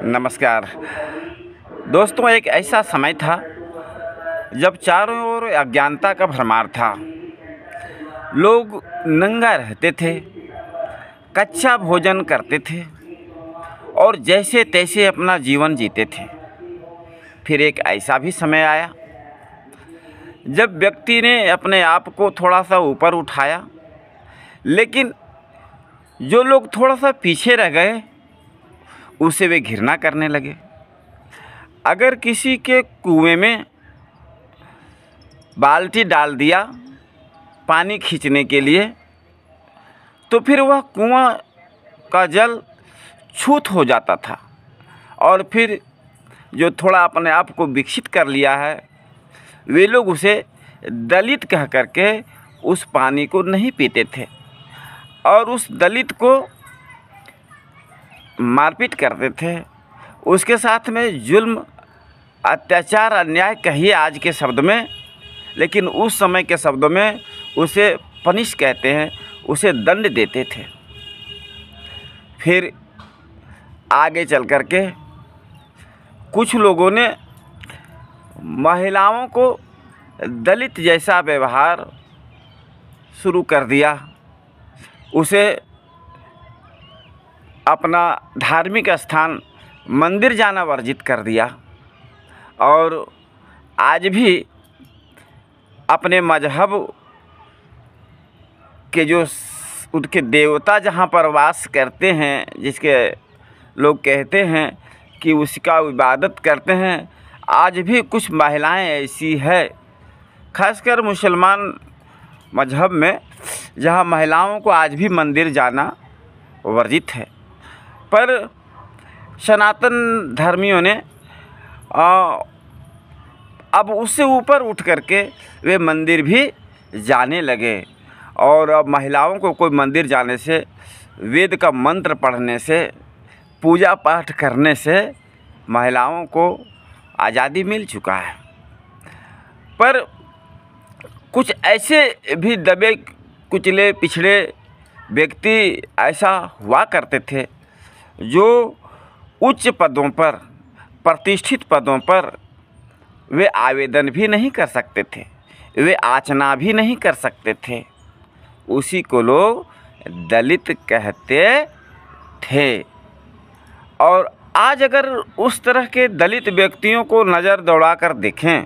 नमस्कार दोस्तों। एक ऐसा समय था जब चारों ओर अज्ञानता का भरमार था। लोग नंगा रहते थे, कच्चा भोजन करते थे और जैसे तैसे अपना जीवन जीते थे। फिर एक ऐसा भी समय आया जब व्यक्ति ने अपने आप को थोड़ा सा ऊपर उठाया, लेकिन जो लोग थोड़ा सा पीछे रह गए उसे वे घृणा करने लगे। अगर किसी के कुएं में बाल्टी डाल दिया पानी खींचने के लिए, तो फिर वह कुआं का जल छूत हो जाता था। और फिर जो थोड़ा अपने आप को विकसित कर लिया है, वे लोग उसे दलित कह करके उस पानी को नहीं पीते थे और उस दलित को मारपीट करते थे। उसके साथ में जुल्म, अत्याचार, अन्याय कहिए आज के शब्द में, लेकिन उस समय के शब्दों में उसे पनिश कहते हैं, उसे दंड देते थे। फिर आगे चल कर के कुछ लोगों ने महिलाओं को दलित जैसा व्यवहार शुरू कर दिया, उसे अपना धार्मिक स्थान मंदिर जाना वर्जित कर दिया। और आज भी अपने मजहब के जो उनके देवता जहाँ पर वास करते हैं, जिसके लोग कहते हैं कि उसका इबादत करते हैं, आज भी कुछ महिलाएं ऐसी है, खासकर मुसलमान मजहब में, जहाँ महिलाओं को आज भी मंदिर जाना वर्जित है। पर सनातन धर्मियों ने अब उससे ऊपर उठ करके वे मंदिर भी जाने लगे। और अब महिलाओं को कोई मंदिर जाने से, वेद का मंत्र पढ़ने से, पूजा पाठ करने से महिलाओं को आज़ादी मिल चुका है। पर कुछ ऐसे भी दबे कुचले पिछड़े व्यक्ति ऐसा हुआ करते थे जो उच्च पदों पर, प्रतिष्ठित पदों पर वे आवेदन भी नहीं कर सकते थे, वे याचना भी नहीं कर सकते थे। उसी को लोग दलित कहते थे। और आज अगर उस तरह के दलित व्यक्तियों को नज़र दौड़ा कर देखें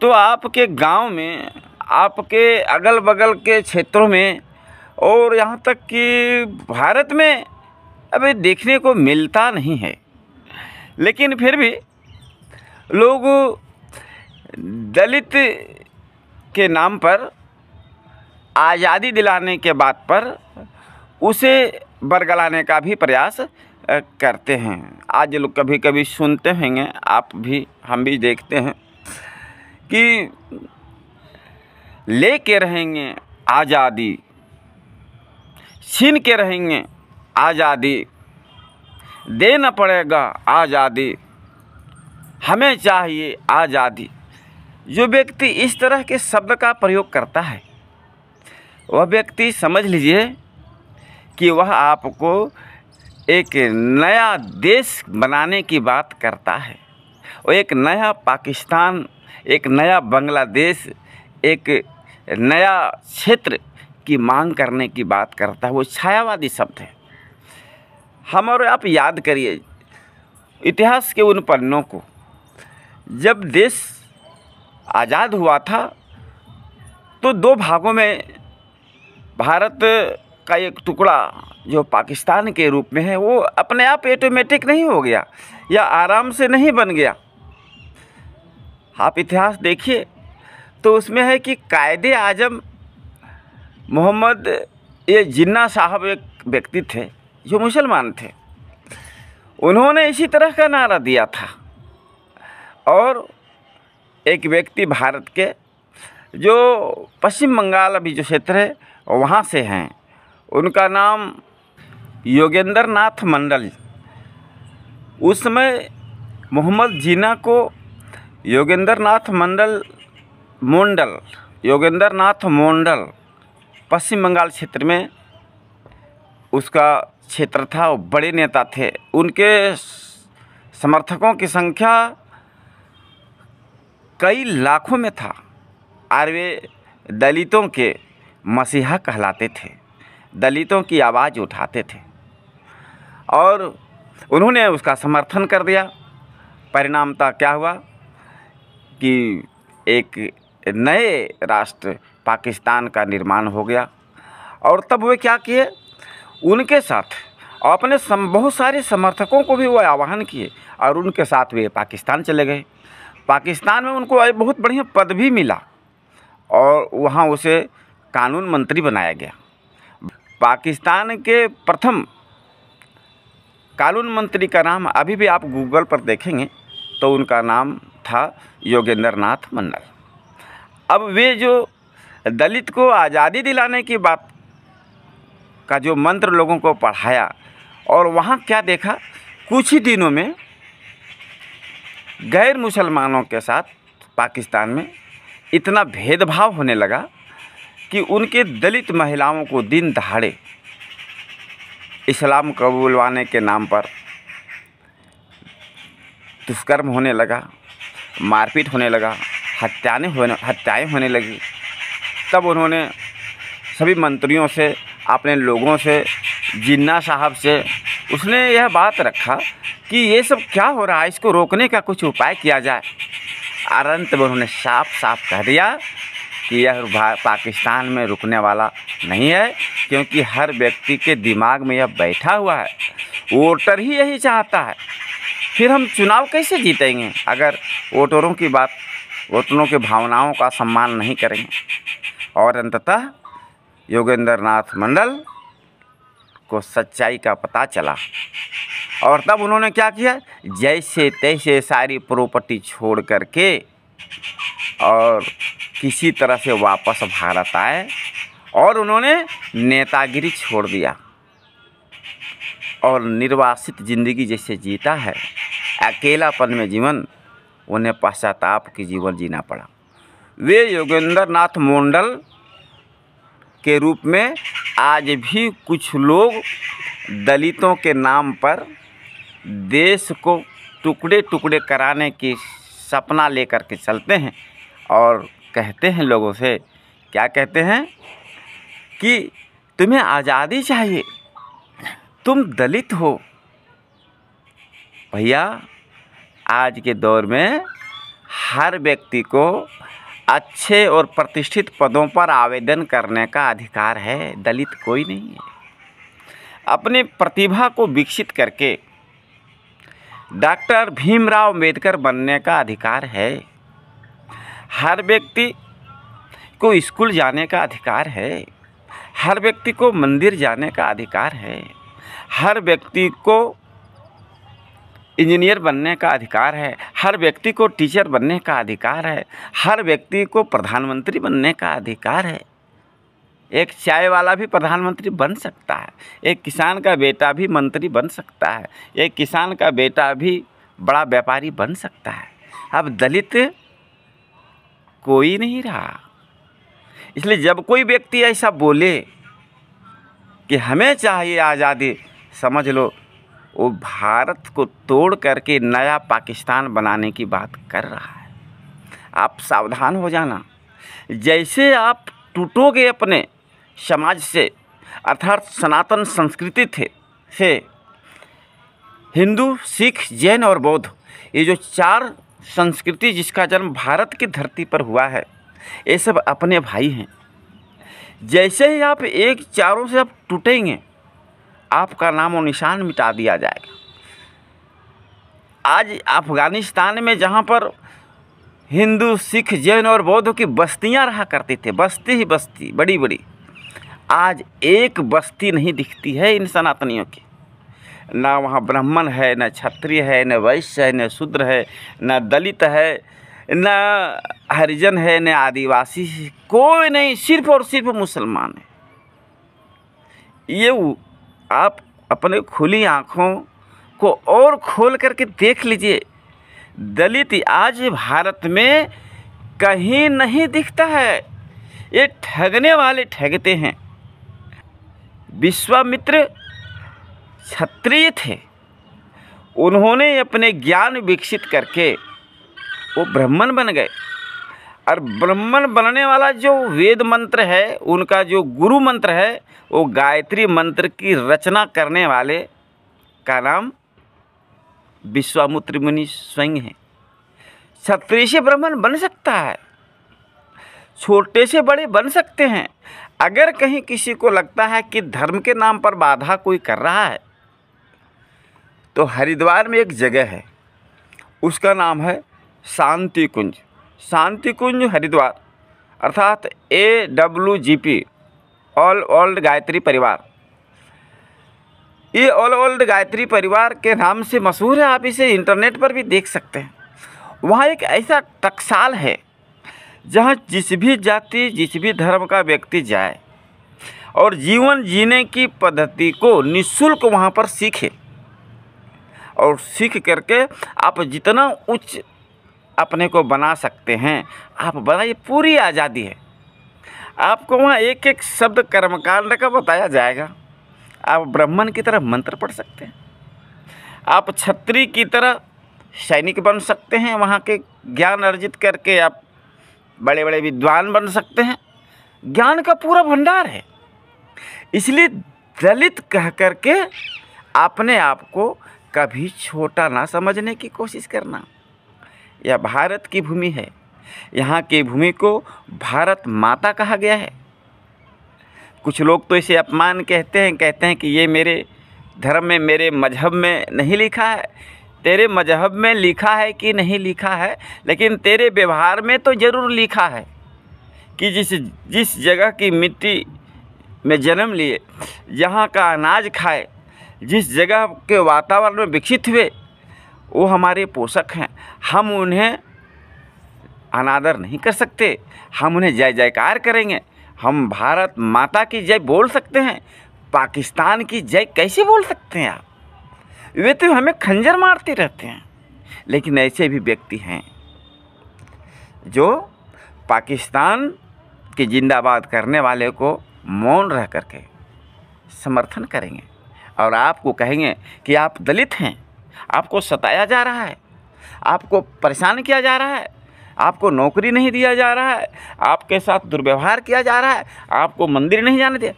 तो आपके गांव में, आपके अगल बगल के क्षेत्रों में और यहाँ तक कि भारत में अभी देखने को मिलता नहीं है। लेकिन फिर भी लोग दलित के नाम पर, आज़ादी दिलाने के बात पर उसे बरगलाने का भी प्रयास करते हैं। आज लोग कभी कभी सुनते होंगे, आप भी, हम भी देखते हैं कि लेके रहेंगे आज़ादी, छीन के रहेंगे आज़ादी, देना पड़ेगा आज़ादी, हमें चाहिए आज़ादी। जो व्यक्ति इस तरह के शब्द का प्रयोग करता है, वह व्यक्ति समझ लीजिए कि वह आपको एक नया देश बनाने की बात करता है। वो एक नया पाकिस्तान, एक नया बांग्लादेश, एक नया क्षेत्र की मांग करने की बात करता है। वो छायावादी शब्द है। हम और आप याद करिए इतिहास के उन पन्नों को। जब देश आज़ाद हुआ था तो दो भागों में भारत का एक टुकड़ा जो पाकिस्तान के रूप में है, वो अपने आप ऑटोमेटिक नहीं हो गया या आराम से नहीं बन गया। आप इतिहास देखिए तो उसमें है कि कायदे आजम मोहम्मद जिन्ना साहब एक व्यक्ति थे जो मुसलमान थे। उन्होंने इसी तरह का नारा दिया था। और एक व्यक्ति भारत के जो पश्चिम बंगाल अभी जो क्षेत्र है वहाँ से हैं, उनका नाम योगेंद्र नाथ मंडल। उस समय मोहम्मद जिन्ना को योगेंद्र नाथ मोंडल पश्चिम बंगाल क्षेत्र में उसका क्षेत्र था। वो बड़े नेता थे। उनके समर्थकों की संख्या कई लाखों में था और वे दलितों के मसीहा कहलाते थे, दलितों की आवाज़ उठाते थे और उन्होंने उसका समर्थन कर दिया। परिणामतः क्या हुआ कि एक नए राष्ट्र पाकिस्तान का निर्माण हो गया। और तब वे क्या किए, उनके साथ अपने बहुत सारे समर्थकों को भी वो आह्वान किए और उनके साथ वे पाकिस्तान चले गए। पाकिस्तान में उनको बहुत बढ़िया पद भी मिला और वहाँ उसे कानून मंत्री बनाया गया। पाकिस्तान के प्रथम कानून मंत्री का नाम अभी भी आप गूगल पर देखेंगे तो उनका नाम था योगेंद्र नाथ मंडल। अब वे जो दलित को आज़ादी दिलाने की बात का जो मंत्र लोगों को पढ़ाया और वहाँ क्या देखा, कुछ ही दिनों में गैर मुसलमानों के साथ पाकिस्तान में इतना भेदभाव होने लगा कि उनके दलित महिलाओं को दिन दहाड़े इस्लाम कबूलवाने के नाम पर दुष्कर्म होने लगा, मारपीट होने लगा, हत्याएं होने लगी। तब उन्होंने सभी मंत्रियों से, अपने लोगों से, जिन्ना साहब से उसने यह बात रखा कि ये सब क्या हो रहा है, इसको रोकने का कुछ उपाय किया जाए। और अंत में उन्होंने साफ साफ कह दिया कि यह पाकिस्तान में रुकने वाला नहीं है, क्योंकि हर व्यक्ति के दिमाग में यह बैठा हुआ है, वोटर ही यही चाहता है। फिर हम चुनाव कैसे जीतेंगे अगर वोटरों की भावनाओं का सम्मान नहीं करेंगे। और अंततः योगेंद्र नाथ मंडल को सच्चाई का पता चला और तब उन्होंने क्या किया, जैसे तैसे सारी प्रॉपर्टी छोड़ करके और किसी तरह से वापस भारत आए और उन्होंने नेतागिरी छोड़ दिया और निर्वासित ज़िंदगी जैसे जीता है, अकेलापन में जीवन, उन्हें पश्चाताप की जीवन जीना पड़ा। वे योगेंद्र नाथ मंडल के रूप में आज भी कुछ लोग दलितों के नाम पर देश को टुकड़े टुकड़े कराने की सपना लेकर के चलते हैं और कहते हैं लोगों से, क्या कहते हैं कि तुम्हें आज़ादी चाहिए, तुम दलित हो। भैया, आज के दौर में हर व्यक्ति को अच्छे और प्रतिष्ठित पदों पर आवेदन करने का अधिकार है, दलित कोई नहीं है। अपने प्रतिभा को विकसित करके डॉक्टर भीमराव अंबेडकर बनने का अधिकार है। हर व्यक्ति को स्कूल जाने का अधिकार है, हर व्यक्ति को मंदिर जाने का अधिकार है, हर व्यक्ति को इंजीनियर बनने का अधिकार है, हर व्यक्ति को टीचर बनने का अधिकार है, हर व्यक्ति को प्रधानमंत्री बनने का अधिकार है। एक चाय वाला भी प्रधानमंत्री बन सकता है, एक किसान का बेटा भी मंत्री बन सकता है, एक किसान का बेटा भी बड़ा व्यापारी बन सकता है। अब दलित कोई नहीं रहा। इसलिए जब कोई व्यक्ति ऐसा बोले कि हमें चाहिए आज़ादी, समझ लो वो भारत को तोड़ करके नया पाकिस्तान बनाने की बात कर रहा है। आप सावधान हो जाना। जैसे आप टूटोगे अपने समाज से, अर्थात सनातन संस्कृति से, हिंदू, सिख, जैन और बौद्ध, ये जो 4 संस्कृति जिसका जन्म भारत की धरती पर हुआ है, ये सब अपने भाई हैं। जैसे ही आप एक चारों से आप टूटेंगे, आपका नाम और निशान मिटा दिया जाएगा। आज अफ़गानिस्तान में जहाँ पर हिंदू, सिख, जैन और बौद्ध की बस्तियाँ रहा करती थे, बस्ती ही बस्ती बड़ी बड़ी, आज एक बस्ती नहीं दिखती है इन सनातनियों की। ना वहाँ ब्राह्मण है, न क्षत्रिय है, न वैश्य है, न शूद्र है, न दलित है, न हरिजन है, न आदिवासी, कोई नहीं, सिर्फ और सिर्फ मुसलमान है। ये आप अपने खुली आँखों को और खोल करके देख लीजिए, दलित आज भारत में कहीं नहीं दिखता है। ये ठगने वाले ठगते हैं। विश्वामित्र क्षत्रिय थे, उन्होंने अपने ज्ञान विकसित करके वो ब्राह्मण बन गए। और ब्राह्मण बनने वाला जो वेद मंत्र है, उनका जो गुरु मंत्र है, वो गायत्री मंत्र की रचना करने वाले का नाम विश्वामित्र मुनि स्वयं है। क्षत्रिय से ब्राह्मण बन सकता है, छोटे से बड़े बन सकते हैं। अगर कहीं किसी को लगता है कि धर्म के नाम पर बाधा कोई कर रहा है, तो हरिद्वार में एक जगह है, उसका नाम है शांति कुंज। शांति कुंज हरिद्वार अर्थात AWGP, ऑल वर्ल्ड गायत्री परिवार। ये ऑल वर्ल्ड गायत्री परिवार के नाम से मशहूर है, आप इसे इंटरनेट पर भी देख सकते हैं। वहाँ एक ऐसा टकसाल है जहाँ जिस भी जाति, जिस भी धर्म का व्यक्ति जाए और जीवन जीने की पद्धति को निःशुल्क वहाँ पर सीखे, और सीख करके आप जितना उच्च अपने को बना सकते हैं आप बनाइए। पूरी आज़ादी है। आपको वहाँ एक एक शब्द कर्मकांड का बताया जाएगा। आप ब्राह्मण की तरह मंत्र पढ़ सकते हैं, आप क्षत्रिय की तरह सैनिक बन सकते हैं, वहाँ के ज्ञान अर्जित करके आप बड़े बड़े विद्वान बन सकते हैं। ज्ञान का पूरा भंडार है। इसलिए दलित कह करके अपने आप को कभी छोटा ना समझने की कोशिश करना। यह भारत की भूमि है, यहाँ की भूमि को भारत माता कहा गया है। कुछ लोग तो इसे अपमान कहते हैं कि ये मेरे धर्म में, मेरे मजहब में नहीं लिखा है। तेरे मजहब में लिखा है कि नहीं लिखा है, लेकिन तेरे व्यवहार में तो ज़रूर लिखा है कि जिस जगह की मिट्टी में जन्म लिए, जहाँ का अनाज खाए, जिस जगह के वातावरण में विकसित हुए, वो हमारे पोषक हैं। हम उन्हें अनादर नहीं कर सकते, हम उन्हें जय जयकार करेंगे। हम भारत माता की जय बोल सकते हैं, पाकिस्तान की जय कैसे बोल सकते हैं आप? वे तो हमें खंजर मारते रहते हैं। लेकिन ऐसे भी व्यक्ति हैं जो पाकिस्तान के जिंदाबाद करने वाले को मौन रह करके समर्थन करेंगे और आपको कहेंगे कि आप दलित हैं, आपको सताया जा रहा है, आपको परेशान किया जा रहा है, आपको नौकरी नहीं दिया जा रहा है, आपके साथ दुर्व्यवहार किया जा रहा है, आपको मंदिर नहीं जाने दिया।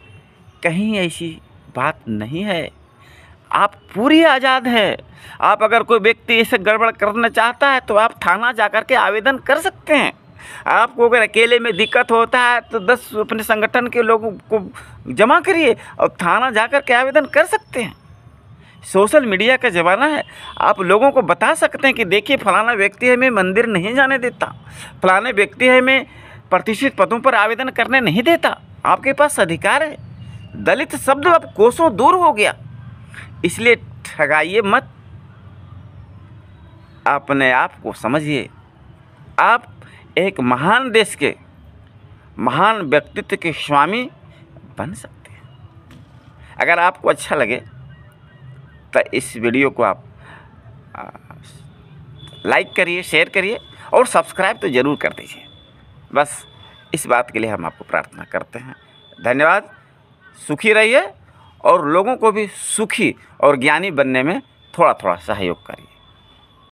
कहीं ऐसी बात नहीं है। आप पूरी आज़ाद है। आप अगर कोई व्यक्ति ऐसे गड़बड़ करना चाहता है तो आप थाना जाकर के आवेदन कर सकते हैं। आपको अगर अकेले में दिक्कत होता है तो 10 अपने संगठन के लोगों को जमा करिए और थाना जाकर के आवेदन कर सकते हैं। सोशल मीडिया का ज़माना है। आप लोगों को बता सकते हैं कि देखिए फलाना व्यक्ति हमें मंदिर नहीं जाने देता, फलाने व्यक्ति हमें प्रतिष्ठित पदों पर आवेदन करने नहीं देता। आपके पास अधिकार है। दलित शब्द अब कोसों दूर हो गया। इसलिए ठगाइए मत, अपने आप को समझिए। आप एक महान देश के महान व्यक्तित्व के स्वामी बन सकते हैं। अगर आपको अच्छा लगे तो इस वीडियो को आप लाइक करिए, शेयर करिए और सब्सक्राइब तो ज़रूर कर दीजिए। बस इस बात के लिए हम आपको प्रार्थना करते हैं। धन्यवाद। सुखी रहिए और लोगों को भी सुखी और ज्ञानी बनने में थोड़ा थोड़ा सहयोग करिए।